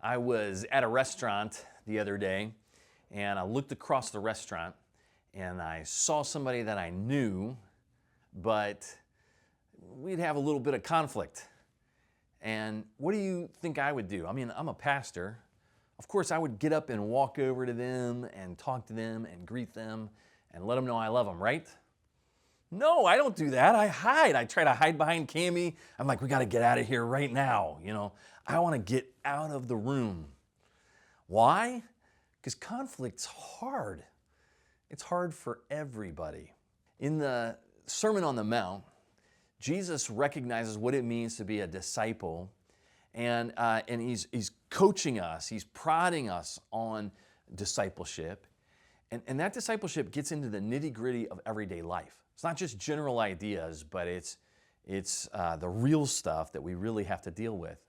I was at a restaurant the other day, and I looked across the restaurant and I saw somebody that I knew, but we'd have a little bit of conflict. And what do you think I would do? I mean, I'm a pastor. Of course, I would get up and walk over to them and talk to them and greet them and let them know I love them, right? No, I don't do that. I hide. I try to hide behind Cammie. I'm like, we got to get out of here right now. I want to get out of the room. Why? Because conflict's hard. It's hard for everybody. In the Sermon on the Mount, Jesus recognizes what it means to be a disciple, and he's coaching us, he's prodding us on discipleship, and that discipleship gets into the nitty-gritty of everyday life. It's not just general ideas, but it's the real stuff that we really have to deal with.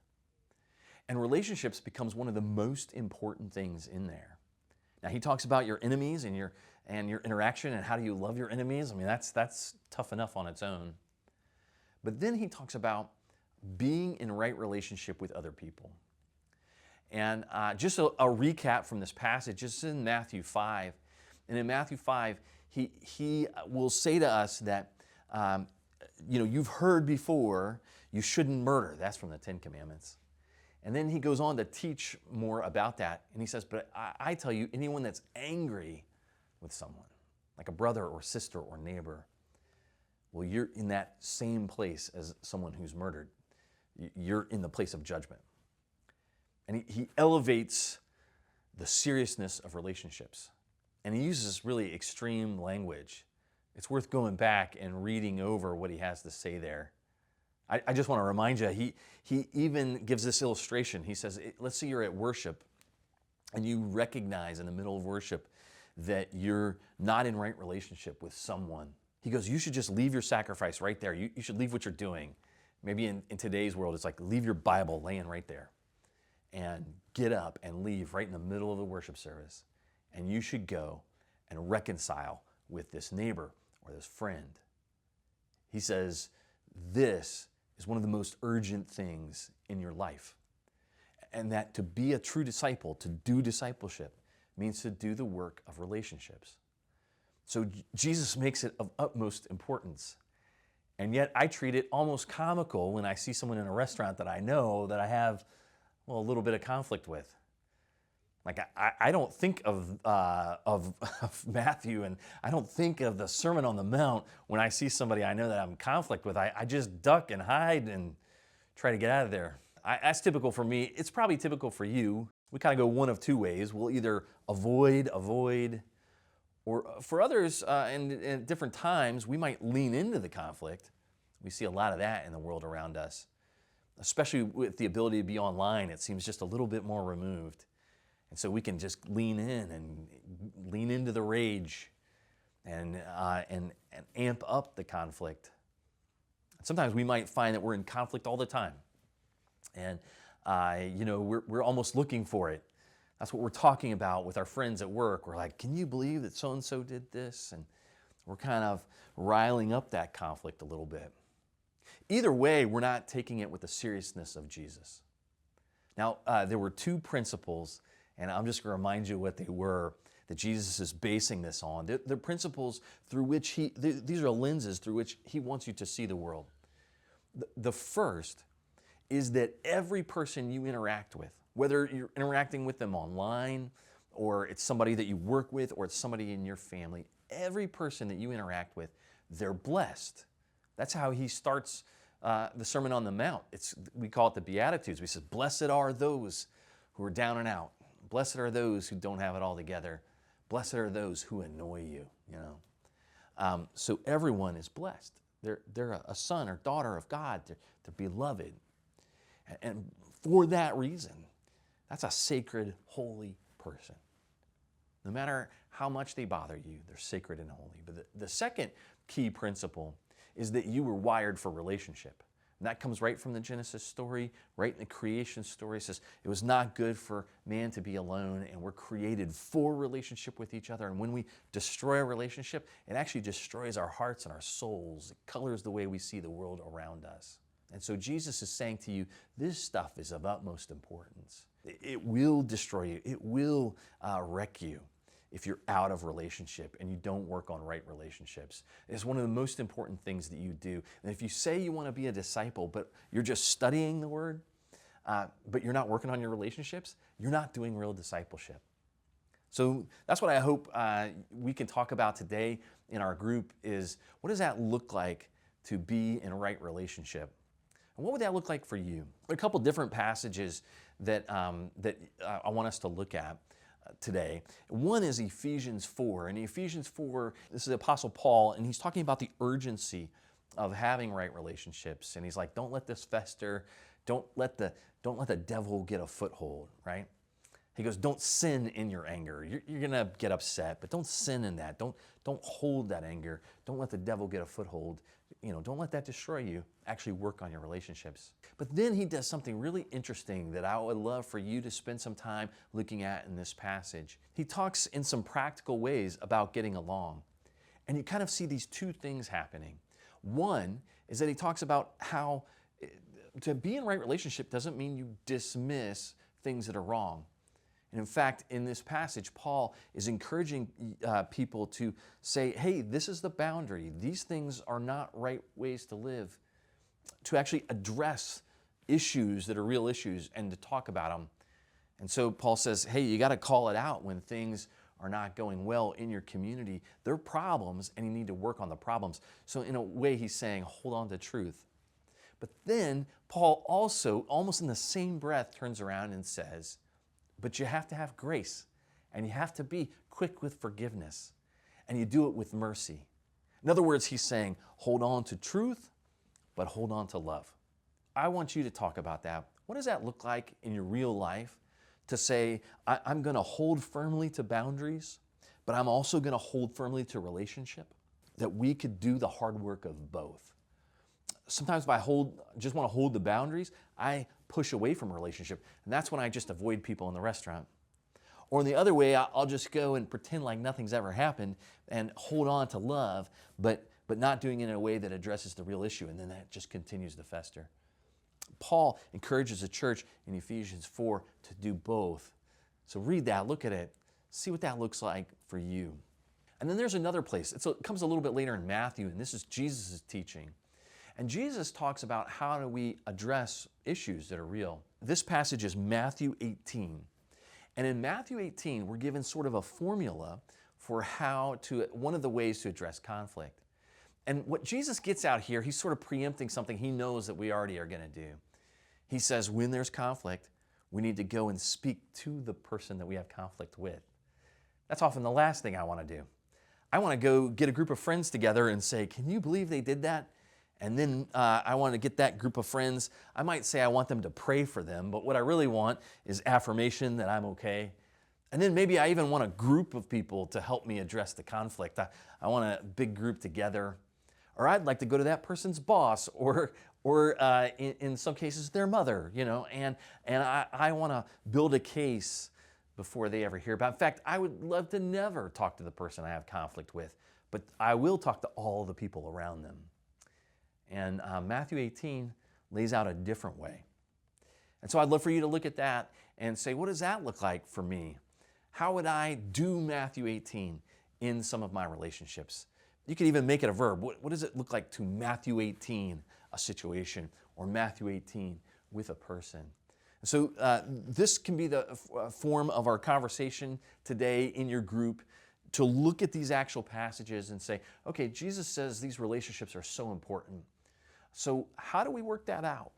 And relationships becomes one of the most important things in there. Now, he talks about your enemies and your interaction and how do you love your enemies. I mean, that's tough enough on its own. But then he talks about being in right relationship with other people. And just a recap from this passage, just in Matthew 5. And in Matthew 5, he will say to us that, you've heard before, you shouldn't murder. That's from the Ten Commandments. And then he goes on to teach more about that. And he says, but I tell you, anyone that's angry with someone, like a brother or sister or neighbor, well, you're in that same place as someone who's murdered. You're in the place of judgment. And he elevates the seriousness of relationships. And he uses really extreme language. It's worth going back and reading over what he has to say there. I just want to remind you, he even gives this illustration. He says, let's say you're at worship and you recognize in the middle of worship that you're not in right relationship with someone. He goes, you should just leave your sacrifice right there. You should leave what you're doing. Maybe in today's world, it's like leave your Bible laying right there and get up and leave right in the middle of the worship service. And you should go and reconcile with this neighbor or this friend. He says, this is one of the most urgent things in your life. And that to be a true disciple, to do discipleship, means to do the work of relationships. So Jesus makes it of utmost importance. And yet I treat it almost comical when I see someone in a restaurant that I know that I have, a little bit of conflict with. Like I don't think of Matthew, and I don't think of the Sermon on the Mount when I see somebody I know that I'm in conflict with. I just duck and hide and try to get out of there. That's typical for me. It's probably typical for you. We kind of go one of two ways. We'll either avoid, or for others, in different times, we might lean into the conflict. We see a lot of that in the world around us, especially with the ability to be online. It seems just a little bit more removed. And so we can just lean in and lean into the rage and amp up the conflict. Sometimes we might find that we're in conflict all the time. And, we're almost looking for it. That's what we're talking about with our friends at work. We're like, can you believe that so-and-so did this? And we're kind of riling up that conflict a little bit. Either way, we're not taking it with the seriousness of Jesus. Now, there were two principles, and I'm just going to remind you what they were, that Jesus is basing this on. They're principles through which these are lenses through which he wants you to see the world. The first is that every person you interact with, whether you're interacting with them online, or it's somebody that you work with, or it's somebody in your family, every person that you interact with, they're blessed. That's how he starts the Sermon on the Mount. We call it the Beatitudes. We say, blessed are those who are down and out. Blessed are those who don't have it all together. Blessed are those who annoy you, So everyone is blessed. They're a son or daughter of God. They're beloved. And for that reason, that's a sacred, holy person. No matter how much they bother you, they're sacred and holy. But the second key principle is that you were wired for relationship. And that comes right from the Genesis story, right in the creation story. It says it was not good for man to be alone, and we're created for relationship with each other. And when we destroy a relationship, it actually destroys our hearts and our souls. It colors the way we see the world around us. And so Jesus is saying to you, this stuff is of utmost importance. It will destroy you. It will wreck you if you're out of relationship and you don't work on right relationships. It's one of the most important things that you do. And if you say you want to be a disciple, but you're just studying the Word, but you're not working on your relationships, you're not doing real discipleship. So that's what I hope we can talk about today in our group is, what does that look like to be in a right relationship? And what would that look like for you? There are a couple different passages that I want us to look at today. One is Ephesians 4. And Ephesians 4, this is the Apostle Paul, and he's talking about the urgency of having right relationships. And he's like, don't let this fester. Don't let the devil get a foothold, right? He goes, don't sin in your anger. You're going to get upset, but don't sin in that. Don't hold that anger. Don't let the devil get a foothold. Don't let that destroy you. Actually work on your relationships. But then he does something really interesting that I would love for you to spend some time looking at in this passage. He talks in some practical ways about getting along. And you kind of see these two things happening. One is that he talks about how to be in a right relationship doesn't mean you dismiss things that are wrong. And in fact, in this passage, Paul is encouraging people to say, hey, this is the boundary. These things are not right ways to live. To actually address issues that are real issues and to talk about them. And so Paul says, hey, you got to call it out when things are not going well in your community. They're problems and you need to work on the problems. So in a way, he's saying, hold on to truth. But then Paul also, almost in the same breath, turns around and says, but you have to have grace, and you have to be quick with forgiveness, and you do it with mercy. In other words, he's saying, hold on to truth, but hold on to love. I want you to talk about that. What does that look like in your real life to say, I'm going to hold firmly to boundaries, but I'm also going to hold firmly to relationship? That we could do the hard work of both. Sometimes if I just want to hold the boundaries, I push away from a relationship. And that's when I just avoid people in the restaurant. Or in the other way, I'll just go and pretend like nothing's ever happened and hold on to love, but not doing it in a way that addresses the real issue. And then that just continues to fester. Paul encourages the church in Ephesians 4 to do both. So read that, look at it, see what that looks like for you. And then there's another place. It comes a little bit later in Matthew, and this is Jesus' teaching. And Jesus talks about how do we address issues that are real. This passage is Matthew 18. And in Matthew 18, we're given sort of a formula for one of the ways to address conflict. And what Jesus gets out here, he's sort of preempting something he knows that we already are going to do. He says, when there's conflict, we need to go and speak to the person that we have conflict with. That's often the last thing I want to do. I want to go get a group of friends together and say, can you believe they did that? And then I want to get that group of friends. I might say I want them to pray for them, but what I really want is affirmation that I'm okay. And then maybe I even want a group of people to help me address the conflict. I want a big group together. Or I'd like to go to that person's boss or in some cases their mother, and I want to build a case before they ever hear about it. In fact, I would love to never talk to the person I have conflict with, but I will talk to all the people around them. And Matthew 18 lays out a different way. And so I'd love for you to look at that and say, what does that look like for me? How would I do Matthew 18 in some of my relationships? You could even make it a verb. What does it look like to Matthew 18 a situation or Matthew 18 with a person? So this can be the form of our conversation today in your group, to look at these actual passages and say, okay, Jesus says these relationships are so important. So how do we work that out?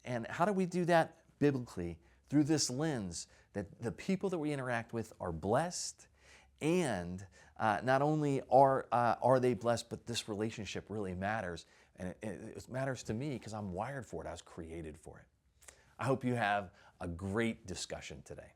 And how do we do that biblically through this lens that the people that we interact with are blessed, and not only are they blessed, but this relationship really matters. And it matters to me because I'm wired for it. I was created for it. I hope you have a great discussion today.